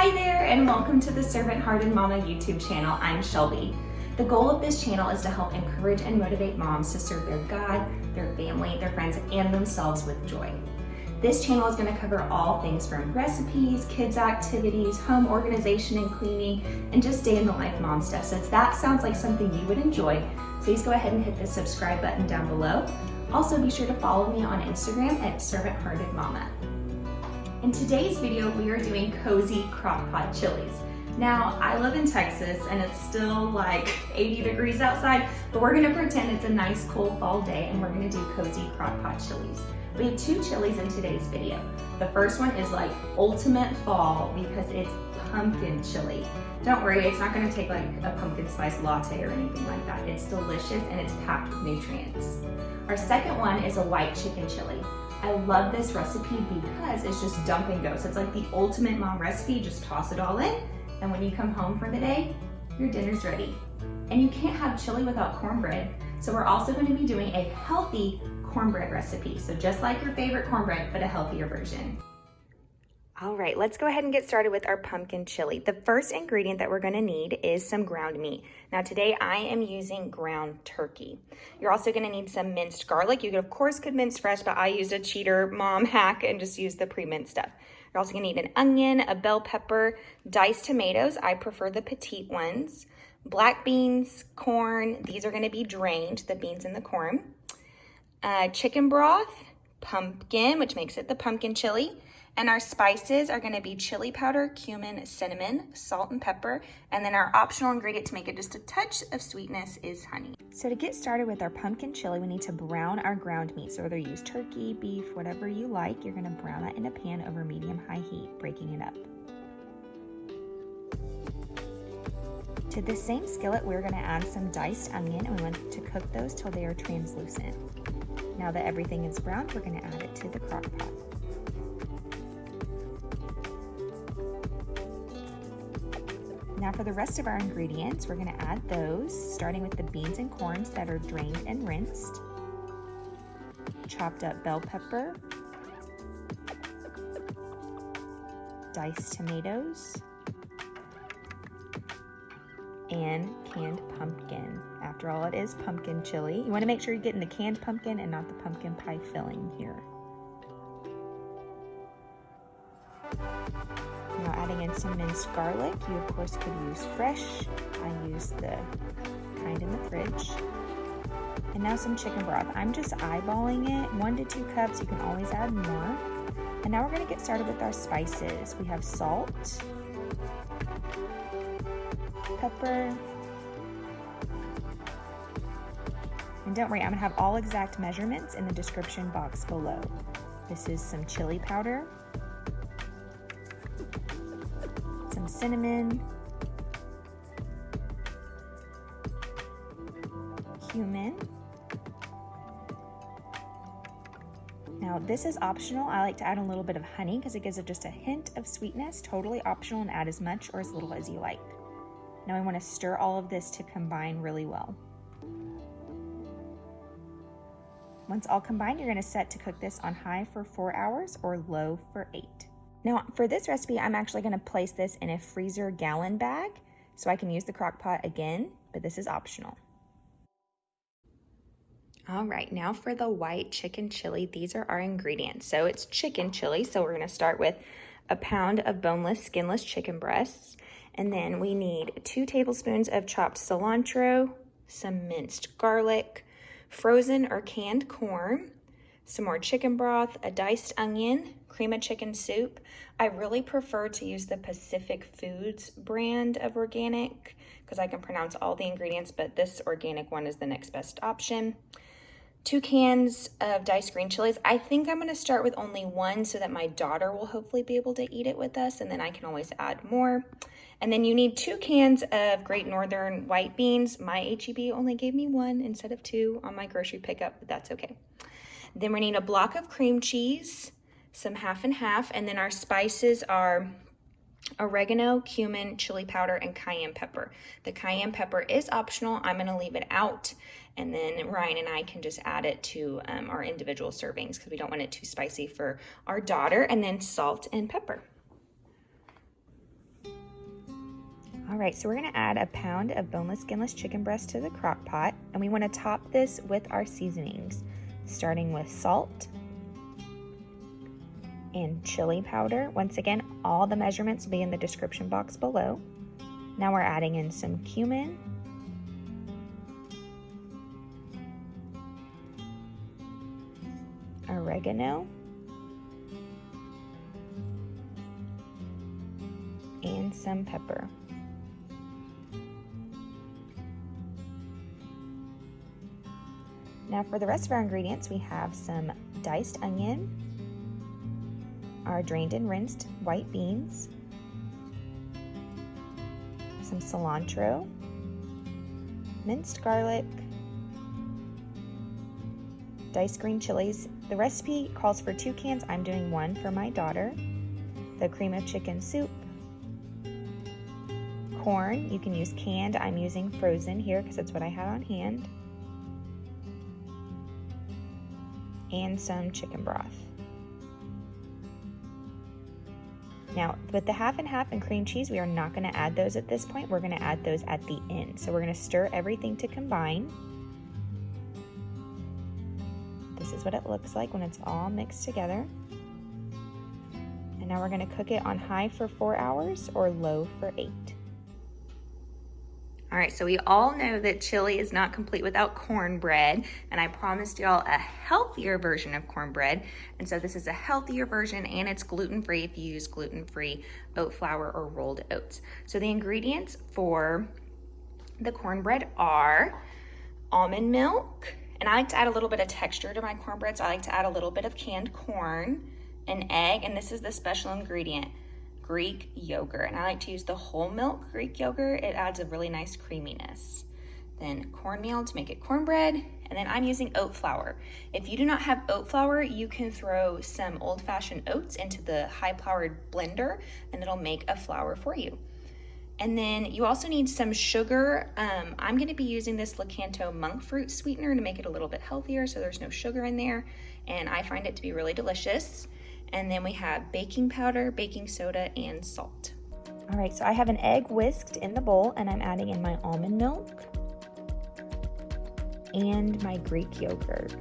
Hi there, and welcome to the Servant Hearted Mama YouTube channel. I'm Shelby. The goal of this channel is to help encourage and motivate moms to serve their God, their family, their friends, and themselves with joy. This channel is going to cover all things from recipes, kids activities, home organization and cleaning, and just day in the life mom stuff. So if that sounds like something you would enjoy, please go ahead and hit the subscribe button down below. Also be sure to follow me on Instagram at Servant Hearted Mama. In today's video, we are doing cozy crockpot chilies. Now, I live in Texas and it's still like 80 degrees outside, but we're gonna pretend it's a nice cool fall day and we're gonna do cozy crockpot chilies. We have two chilies in today's video. The first one is like ultimate fall because it's pumpkin chili. Don't worry, it's not gonna take like a pumpkin spice latte or anything like that. It's delicious and it's packed with nutrients. Our second one is a white chicken chili. I love this recipe because it's just dump and go. So it's like the ultimate mom recipe, just toss it all in, and when you come home for the day, your dinner's ready. And you can't have chili without cornbread. So we're also gonna be doing a healthy cornbread recipe. So just like your favorite cornbread, but a healthier version. All right, let's go ahead and get started with our pumpkin chili. The first ingredient that we're gonna need is some ground meat. Now today I am using ground turkey. You're also gonna need some minced garlic. You could, of course could mince fresh, but I used a cheater mom hack and just used the pre-minced stuff. You're also gonna need an onion, a bell pepper, diced tomatoes. I prefer the petite ones. Black beans, corn. These are gonna be drained, the beans and the corn. Chicken broth, pumpkin, which makes it the pumpkin chili. And our spices are gonna be chili powder, cumin, cinnamon, salt and pepper. And then our optional ingredient to make it just a touch of sweetness is honey. So to get started with our pumpkin chili, we need to brown our ground meat. So whether you use turkey, beef, whatever you like, you're gonna brown that in a pan over medium-high heat, breaking it up. To this same skillet, we're gonna add some diced onion, and we want to cook those till they are translucent. Now that everything is browned, we're gonna add it to the crock pot. Now for the rest of our ingredients, we're gonna add those, starting with the beans and corns that are drained and rinsed, chopped up bell pepper, diced tomatoes, and canned pumpkin. After all, it is pumpkin chili. You wanna make sure you're getting the canned pumpkin and not the pumpkin pie filling here. Now adding in some minced garlic. You of course could use fresh. I use the kind in the fridge. And now some chicken broth. I'm just eyeballing it, 1 to 2 cups. You can always add more. And now we're gonna get started with our spices. We have salt, pepper, and don't worry, I'm gonna have all exact measurements in the description box below. This is some chili powder, some cinnamon, cumin. Now this is optional. I like to add a little bit of honey because it gives it just a hint of sweetness. Totally optional, and add as much or as little as you like. Now I want to stir all of this to combine really well. Once all combined, you're going to set to cook this on high for 4 hours or low for 8. Now for this recipe, I'm actually gonna place this in a freezer gallon bag so I can use the crock pot again, but this is optional. All right, now for the white chicken chili, these are our ingredients. So it's chicken chili, so we're gonna start with a pound of boneless, skinless chicken breasts, and then we need 2 tablespoons of chopped cilantro, some minced garlic, frozen or canned corn, some more chicken broth, a diced onion, cream of chicken soup. I really prefer to use the Pacific Foods brand of organic because I can pronounce all the ingredients, but this organic one is the next best option. 2 cans of diced green chilies. I think I'm gonna start with only 1 so that my daughter will hopefully be able to eat it with us, and then I can always add more. And then you need 2 cans of Great Northern white beans. My HEB only gave me 1 instead of 2 on my grocery pickup, but that's okay. Then we need a block of cream cheese, some half and half, and then our spices are oregano, cumin, chili powder, and cayenne pepper. The cayenne pepper is optional. I'm gonna leave it out, and then Ryan and I can just add it to our individual servings because we don't want it too spicy for our daughter, and then salt and pepper. All right, so we're gonna add a pound of boneless, skinless chicken breast to the crock pot, and we wanna top this with our seasonings, starting with salt and chili powder. Once again, all the measurements will be in the description box below. Now we're adding in some cumin, oregano, and some pepper. Now for the rest of our ingredients, we have some diced onion, our drained and rinsed white beans, some cilantro, minced garlic, diced green chilies. The recipe calls for 2 cans. I'm doing 1 for my daughter. The cream of chicken soup, corn. You can use canned. I'm using frozen here because that's what I had on hand. And some chicken broth. Now, with the half and half and cream cheese, we are not going to add those at this point. We're going to add those at the end. So we're going to stir everything to combine. This is what it looks like when it's all mixed together. And now we're going to cook it on high for 4 hours or low for 8. All right, so we all know that chili is not complete without cornbread, and I promised y'all a healthier version of cornbread. And so this is a healthier version, and it's gluten-free if you use gluten-free oat flour or rolled oats. So the ingredients for the cornbread are almond milk, and I like to add a little bit of texture to my cornbread, so I like to add a little bit of canned corn, an egg, and this is the special ingredient, Greek yogurt, and I like to use the whole milk Greek yogurt. It adds a really nice creaminess. Then cornmeal to make it cornbread, and then I'm using oat flour. If you do not have oat flour, you can throw some old-fashioned oats into the high-floured blender, and it'll make a flour for you. And then you also need some sugar. I'm going to be using this Lakanto monk fruit sweetener to make it a little bit healthier, so there's no sugar in there, and I find it to be really delicious. And then we have baking powder, baking soda, and salt. All right, so I have an egg whisked in the bowl, and I'm adding in my almond milk and my Greek yogurt.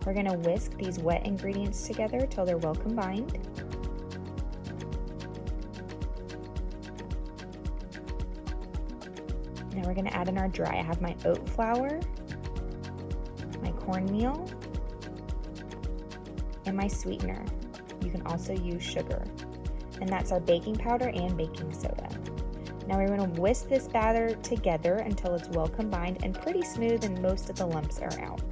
We're gonna whisk these wet ingredients together till they're well combined. Now we're gonna add in our dry. I have my oat flour, my cornmeal, and my sweetener. You can also use sugar. And that's our baking powder and baking soda. Now we're gonna whisk this batter together until it's well combined and pretty smooth and most of the lumps are out.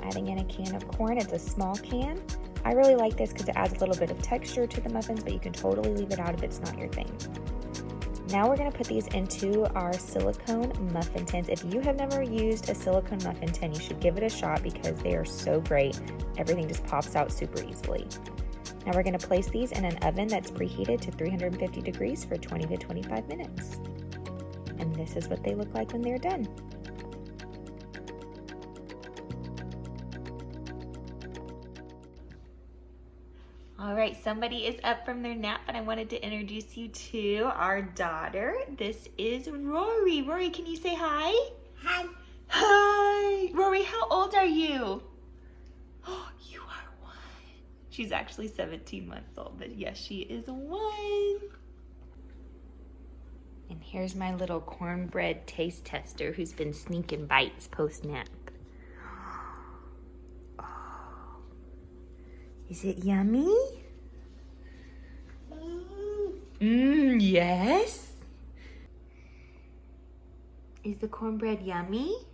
Adding in a can of corn. It's a small can. I really like this because it adds a little bit of texture to the muffins, but you can totally leave it out if it's not your thing. Now we're going to put these into our silicone muffin tins. If you have never used a silicone muffin tin, you should give it a shot because they are so great. Everything just pops out super easily. Now we're going to place these in an oven that's preheated to 350 degrees for 20 to 25 minutes. And this is what they look like when they're done. All right, somebody is up from their nap, and I wanted to introduce you to our daughter. This is Rory. Rory, can you say hi? Hi. Hi. Rory, how old are you? Oh, you are 1. She's actually 17 months old, but yes, she is 1. And here's my little cornbread taste tester who's been sneaking bites post-nap. Is it yummy? Yes. Is the cornbread yummy?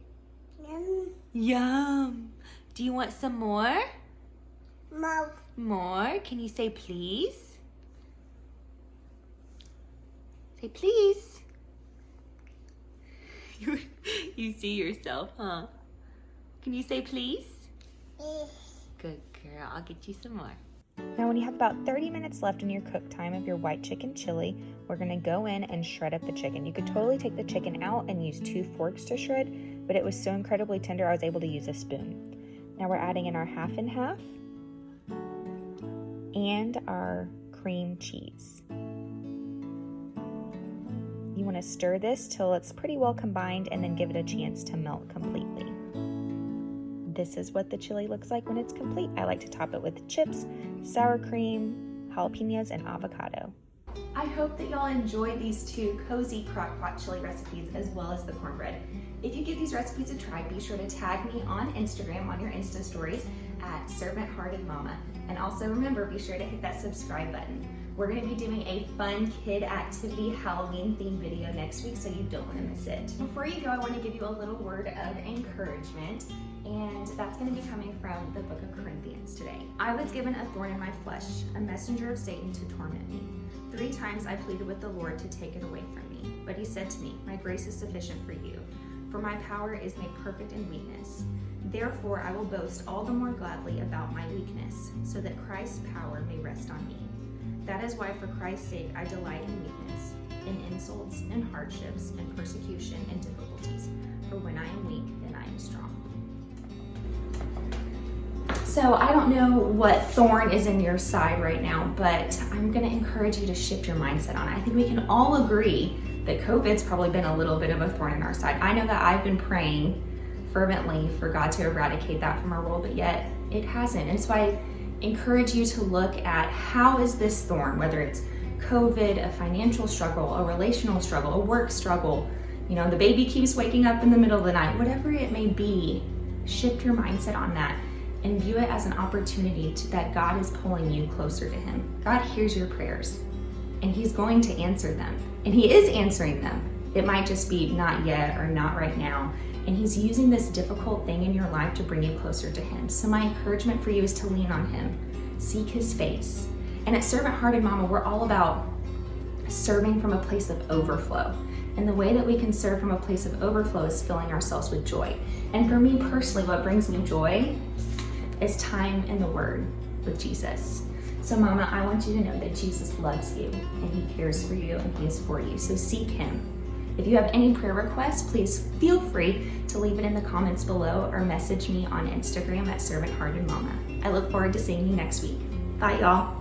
Yum. Yum. Do you want some more? More. More? Can you say please? Say please. You see yourself, huh? Can you say please? Yes. Good girl. I'll get you some more. Now when you have about 30 minutes left in your cook time of your white chicken chili, we're gonna go in and shred up the chicken. You could totally take the chicken out and use 2 forks to shred, but it was so incredibly tender I was able to use a spoon. Now we're adding in our half and half and our cream cheese. You wanna stir this till it's pretty well combined and then give it a chance to melt completely. This is what the chili looks like when it's complete. I like to top it with chips, sour cream, jalapenos, and avocado. I hope that y'all enjoyed these 2 cozy crock-pot chili recipes as well as the cornbread. If you give these recipes a try, be sure to tag me on Instagram on your Insta stories at Servant Hearted Mama. And also remember, be sure to hit that subscribe button. We're gonna be doing a fun kid activity Halloween themed video next week, so you don't wanna miss it. Before you go, I wanna give you a little word of encouragement, and that's gonna be coming from the book of Corinthians today. I was given a thorn in my flesh, a messenger of Satan to torment me. 3 times I pleaded with the Lord to take it away from me, but he said to me, my grace is sufficient for you, for my power is made perfect in weakness. Therefore, I will boast all the more gladly about my weakness, so that Christ's power may rest on me. That is why for Christ's sake I delight in weakness, in insults, in hardships, in persecution, and difficulties. For when I am weak, then I am strong. So I don't know what thorn is in your side right now, but I'm gonna encourage you to shift your mindset on it. I think we can all agree that COVID's probably been a little bit of a thorn in our side. I know that I've been praying fervently for God to eradicate that from our world, but yet it hasn't. And so I encourage you to look at how is this thorn, whether it's COVID, a financial struggle, a relational struggle, a work struggle, the baby keeps waking up in the middle of the night, whatever it may be, shift your mindset on that and view it as an opportunity that God is pulling you closer to him. God hears your prayers and he's going to answer them, and he is answering them. It might just be not yet or not right now. And he's using this difficult thing in your life to bring you closer to him. So my encouragement for you is to lean on him, seek his face. And at Servant Hearted Mama, we're all about serving from a place of overflow. And the way that we can serve from a place of overflow is filling ourselves with joy. And for me personally, what brings me joy is time in the Word with Jesus. So Mama, I want you to know that Jesus loves you and he cares for you and he is for you. So seek him. If you have any prayer requests, please feel free to leave it in the comments below or message me on Instagram at Servant Hearted Mama. I look forward to seeing you next week. Bye, y'all.